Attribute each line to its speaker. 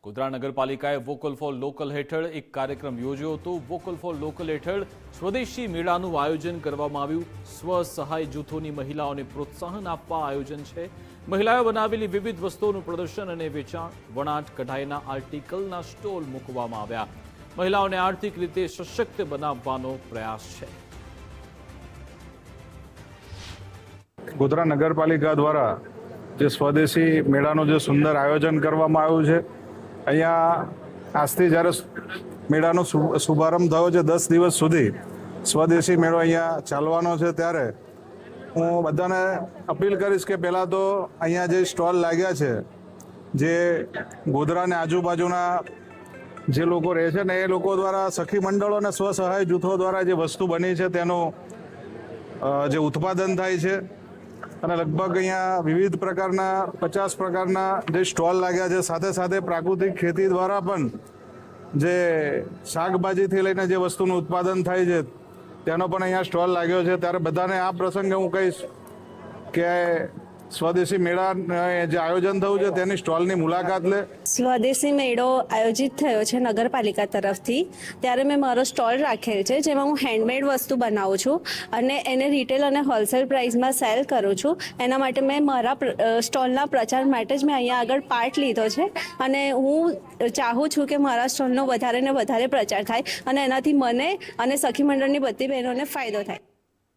Speaker 1: Godhra નગરપાલિકાએ vocal for local હેઠળ એક કાર્યક્રમ યોજ્યો હતો। વોકલ ફોર લોકલ હેઠળ સ્વદેશી મેળાનું આયોજન કરવામાં આવ્યું। સ્વસહાય જૂથોની મહિલાઓને પ્રોત્સાહન આપવા આયોજન છે। મહિલાઓ બનાવેલી વિવિધ વસ્તુઓનું પ્રદર્શન અને વેચાણ, વણાટ કઢાઈના આર્ટિકલના સ્ટોલ મૂકવામાં આવ્યા। મહિલાઓને આર્થિક રીતે સશક્ત બનાવવાનો પ્રયાસ છે।
Speaker 2: ગોધરા નગરપાલિકા દ્વારા જે સ્વદેશી મેળાનું જે સુંદર આયોજન કરવામાં આવ્યું છે, અહીંયા આજથી જ્યારે મેળાનો શુભારંભ થયો છે 10 દિવસ સુધી સ્વદેશી મેળો અહીંયા ચાલવાનો છે, ત્યારે હું બધાને અપીલ કરીશ કે પહેલાં તો અહીંયા જે સ્ટોલ લાગ્યા છે, જે ગોધરા અને આજુબાજુના જે લોકો રહે છે ને એ લોકો દ્વારા સખી મંડળો અને સ્વસહાય જૂથો દ્વારા જે વસ્તુ બની છે તેનું જે ઉત્પાદન થાય છે અને લગભગ અહીંયા વિવિધ પ્રકારના 50 પ્રકારના જે સ્ટોલ લાગ્યા છે। સાથે સાથે પ્રાકૃતિક ખેતી દ્વારા પણ જે શાકભાજીથી લઈને જે વસ્તુનું ઉત્પાદન થાય છે તેનો પણ અહીંયા સ્ટોલ લાગ્યો છે। ત્યારે બધાને આ પ્રસંગે હું કહીશ કે સ્વદેશી મેળા જે આયોજન થયું છે તેની સ્ટોલની મુલાકાત લે।
Speaker 3: સ્વદેશી મેળો આયોજિત થયો છે નગરપાલિકા તરફથી, ત્યારે મેં મારો સ્ટોલ રાખેલ છે જેમાં હું હેન્ડમેડ વસ્તુ બનાવું છું અને એને રિટેલ અને હોલસેલ પ્રાઇસમાં સેલ કરું છું। એના માટે મેં મારા સ્ટોલના પ્રચાર માટે જ મેં અહીંયા આગળ પાર્ટ લીધો છે અને હું ચાહું છું કે મારા સ્ટોલનો વધારે ને વધારે પ્રચાર થાય અને એનાથી મને અને સખી મંડળની બધી બહેનોને ફાયદો થાય।